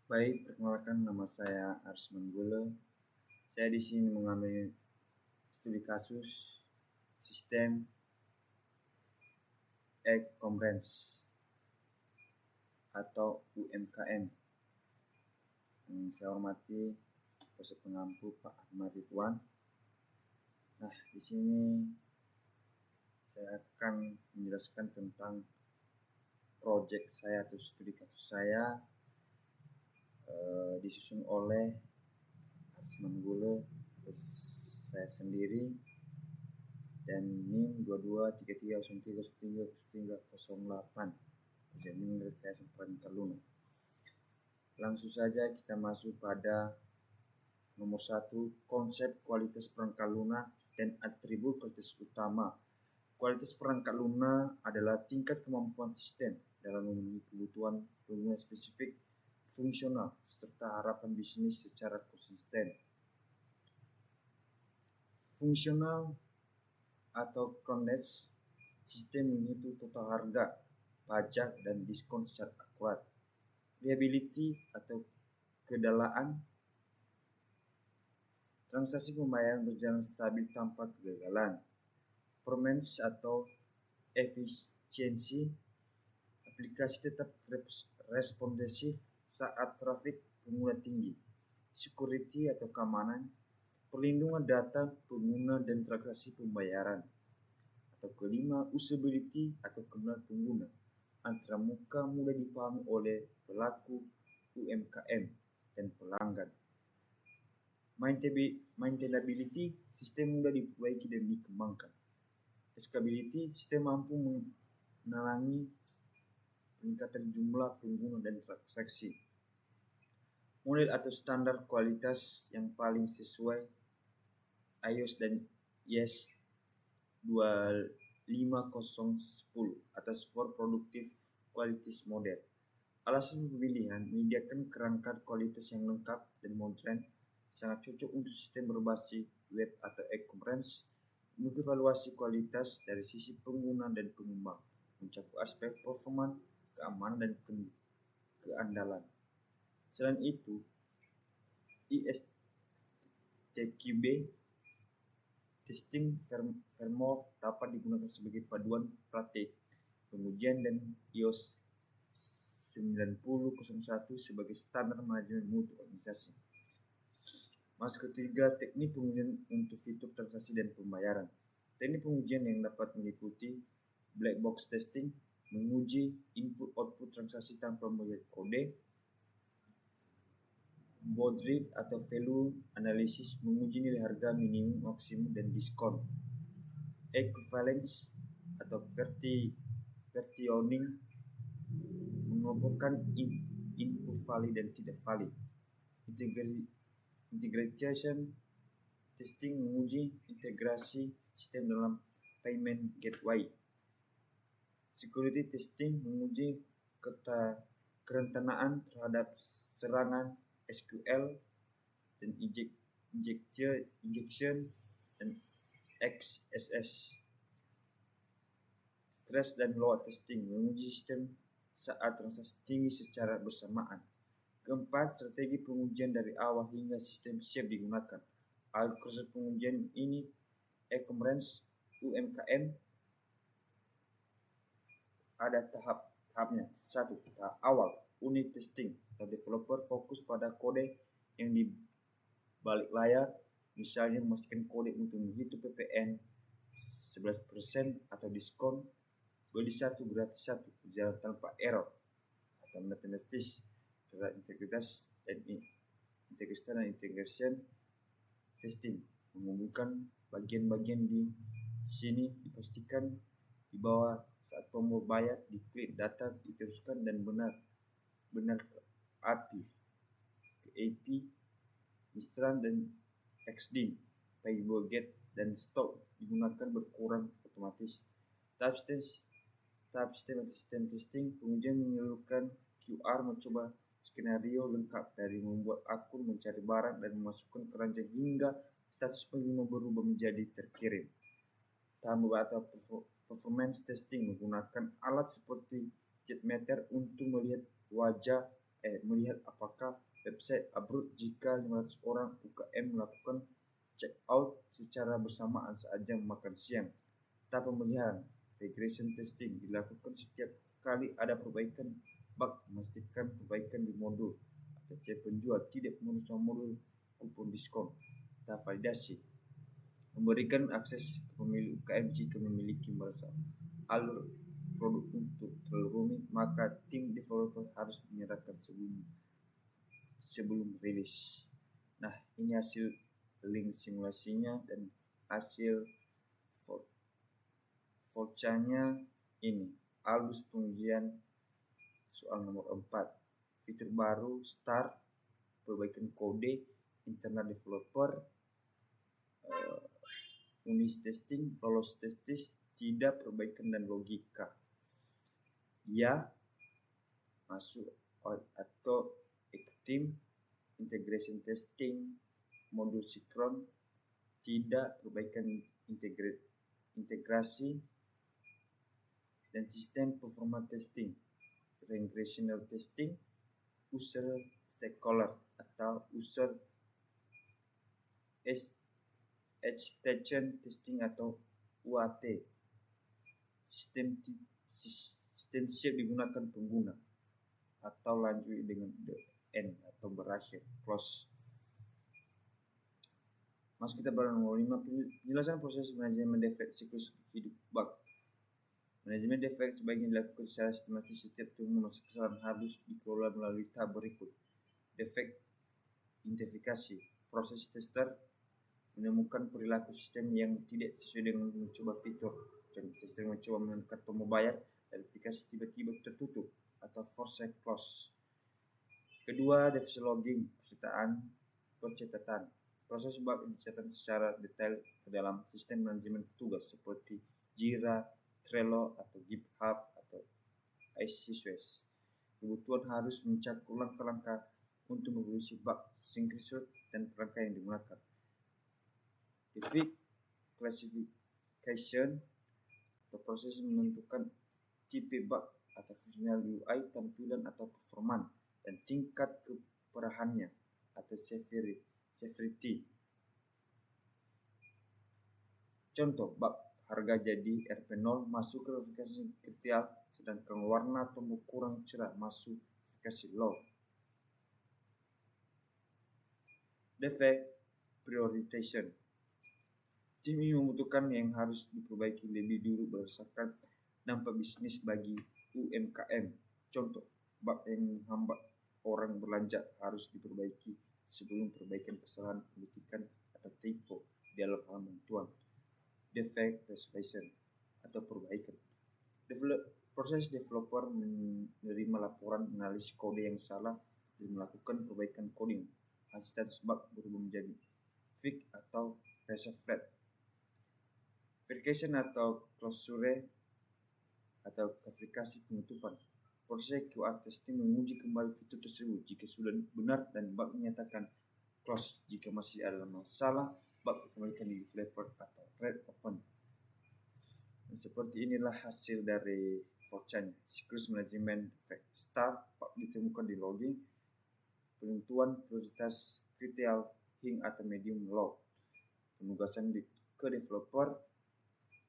Baik, perkenalkan nama saya Arsman Gule. Saya di sini mengambil studi kasus sistem e-commerce atau UMKM. Yang saya hormati Dosen Pengampu Pak Ahmad Ridwan. Nah, di sini saya akan menjelaskan tentang proyek saya atau studi kasus saya disusun oleh Arsman Gule, saya sendiri, dan NIM 2233030308 Jamin Rekayasa Prankaluna. Langsung saja kita masuk pada nomor 1, konsep kualitas perangkat lunak dan atribut kualitas utama. Kualitas perangkat lunak adalah tingkat kemampuan sistem dalam memenuhi kebutuhan pengguna spesifik, fungsional, serta harapan bisnis secara konsisten. Fungsional atau CONDES, sistem menghitung total harga, pajak, dan diskon secara akurat. Reliability atau kedalaan, transaksi pembayaran berjalan stabil tanpa kegagalan. Performance atau efisiensi, aplikasi tetap responsif saat trafik pengguna tinggi. Security atau keamanan, perlindungan data pengguna dan transaksi pembayaran. Atau kelima, usability atau kebenaran pengguna, antara muka mudah dipahami oleh pelaku UMKM dan pelanggan. Maintainability, sistem mudah diperbaiki dan dikembangkan. Scalability, sistem mampu menalangi peningkatan jumlah pengguna dan transaksi. Model atau standar kualitas yang paling sesuai iOS dan IES 25010 atas for Productive Qualities Model. Alasan pemilihan menyediakan kerangka kualitas yang lengkap dan modern, sangat cocok untuk sistem berbasis web atau e-commerce, mengevaluasi kualitas dari sisi pengguna dan pengembang, mencakup aspek performa, keamanan, dan keandalan. Selain itu, ISTQB testing framework dapat digunakan sebagai paduan praktik pengujian dan iOS 9001 sebagai standar manajemen mutu organisasi. Masuk ketiga, teknik pengujian untuk fitur transaksi dan pembayaran. Teknik pengujian yang dapat meliputi black box testing, menguji input-output transaksi tanpa melihat kode, Baud-Rate atau value analysis, menguji nilai harga minimum, maksimum, dan diskon. Equivalence atau partitioning, mengelompokkan input valid dan tidak valid. Integration testing, menguji integrasi sistem dalam payment gateway. Security testing, menguji kerentanaan terhadap serangan SQL dan injection dan XSS. Stress dan load testing, menguji sistem saat transaksi tinggi secara bersamaan. Keempat, strategi pengujian dari awal hingga sistem siap digunakan. Proses pengujian ini e-commerce UMKM ada tahapnya. 1. Tahap awal, unit testing. Developer fokus pada kode yang di balik layar, misalnya memastikan kode untuk menghitung PPN 11% atau diskon, beli 1 gratis 1, berjalan tanpa error, atau matematis terhadap integritas dan integration testing, mengumpulkan bagian-bagian di sini dipastikan di bawah saat tombol bayar diklik, data diteruskan dan benar ke API, Mistral dan XD, Payable Get dan Stok digunakan berkurang otomatis. Tahap sistem testing pengujian menyeluruhkan QR, mencoba skenario lengkap dari membuat akun, mencari barang, dan memasukkan keranjang hingga status pengguna berubah menjadi terkirim. Tahap atau performance testing menggunakan alat seperti JetMeter untuk melihat wajah melihat apakah website upload jika 500 orang UKM melakukan check out secara bersamaan saat jam makan siang. Tahap pemeliharaan regression testing dilakukan setiap kali ada perbaikan bug, memastikan perbaikan di modul atau cek penjual tidak merusak modul kupon diskon. Tahap validasi memberikan akses ke pemilik UKM jika memiliki merasa alur produk untuk terlalu rumit, maka tim developer harus menyerahkan sebelum rilis. Nah, ini hasil link simulasinya dan hasil vouchernya ini. Albus pengujian soal nomor 4. Fitur baru start, perbaikan kode, internal developer, unit testing, lolos testing, tidak perbaikan dan logika. Ya, masuk atau team, integration testing, modul sinkron, tidak perbaikan integrasi, dan sistem performa testing, regressional testing, user stakeholder atau user extension testing atau UAT. Sistem siap digunakan pengguna atau lanjut dengan the end atau berakhir close. Masuk kita pada nomor 5, penjelasan proses manajemen defect siklus hidup bug. Manajemen defect sebaiknya dilakukan secara sistematis. Setiap temuan kesalahan harus dikelola melalui tahap berikut. Defect identifikasi. Proses tester menemukan perilaku sistem yang tidak sesuai dengan mencoba fitur. Contoh, tester mencoba menekan tombol bayar dan aplikasi tiba-tiba tertutup atau force close. Kedua, defect logging, percatatan. Proses bug dicatat secara detail ke dalam sistem manajemen tugas seperti Jira, Trello atau GitHub atau iSequence. Kebutuhan harus mencakup langkah-langkah untuk mengurusi bug, screenshot, dan perangkat yang digunakan. Defect classification atau proses menentukan tipe bug atau fungsional UI, tampilan atau performan, dan tingkat keparahannya atau severity. Contoh, bug harga jadi RP0 masuk ke verifikasi kritikal, sedangkan warna tombol kurang cerah masuk verifikasi low. Defect prioritization. Tim ini membutuhkan yang harus diperbaiki lebih dulu berdasarkan dampak bisnis bagi UMKM. Contoh, bug yang menghambat orang belanja harus diperbaiki sebelum perbaikan kesalahan pengetikan atau typo di dalam halaman bantuan. Defect resolution atau perbaikan. Proses developer menerima laporan analisis kode yang salah dan melakukan perbaikan coding. Hasil status bug berubah menjadi fix atau resolve flat. Verification atau closure atau verifikasi penutupan. Proses QR testing menguji kembali fitur tersebut jika sudah benar dan bug menyatakan close. Jika masih ada masalah, bug dikembalikan di developer atau thread open. Dan seperti inilah hasil dari vouchernya. Siklus manajemen defect start, bug ditemukan di logging, penentuan prioritas kritikal hing atau medium low, penugasan ke developer,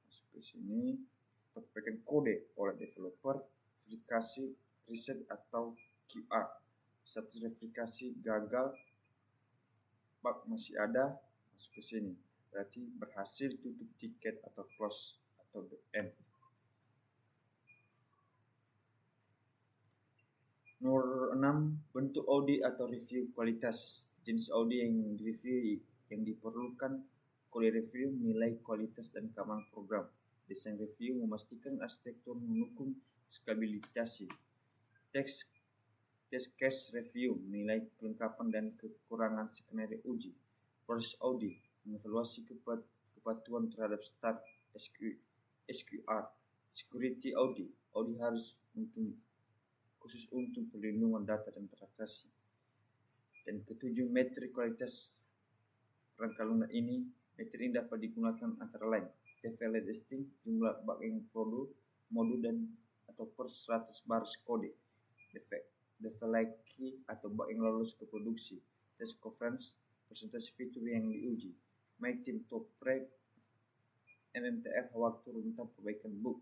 masuk ke sini, perbaikan kode oleh developer, verifikasi reset atau QR, status verifikasi gagal, bug masih ada, masuk ke sini, berarti berhasil tutup tiket atau close atau the end. Nomor 6, bentuk audit atau review kualitas. Jenis audit yang direview yang diperlukan, kode review menilai kualitas dan keamanan program. Desain review memastikan arsitektur mendukung skabilitas. Test case review menilai kelengkapan dan kekurangan skenario uji. Proses audit mengevaluasi kepatuhan terhadap start SQR. Security audit harus khusus untuk perlindungan data dan transaksi. Dan ketujuh, metrik kualitas rangka lunak ini. Metrik ini dapat digunakan antara lain defect testing, jumlah bug yang produk, modul dan atau per 100 baris kode defect. development atau bug yang lolos ke produksi, test coverage, presentasi fitur yang diuji, my team to prep MMTF waktu rentang perbaikan bug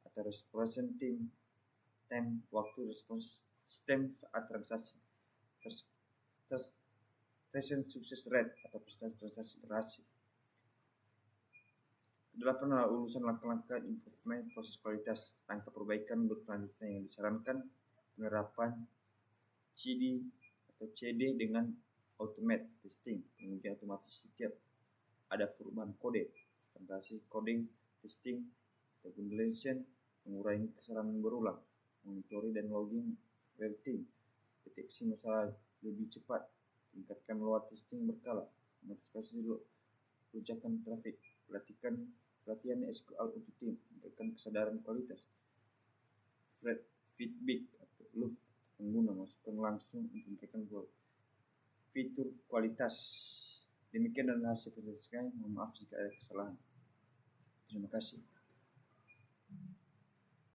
atau response time waktu respons time saat transaksi, transaction success rate atau persentase transaksi berhasil. Kedelapan adalah urusan langkah-langkah improvement proses kualitas, langkah perbaikan berkelanjutan yang disarankan, penerapan CD atau CD dengan automate testing, pengujian otomatis setiap ada perubahan kode, standarisasi coding, testing, compilation, mengurangi kesalahan berulang, monitoring dan logging real time, deteksi masalah lebih cepat, tingkatkan load testing berkala, mengantisipasi lonjakan traffic, pelatihan SQL untuk tim, meningkatkan kesadaran kualitas, feedback atau loop pengguna, masukkan langsung untuk meningkatkan fitur kualitas. Demikian adalah hasil penyelesaian. Mohon maaf jika ada kesalahan. Terima kasih.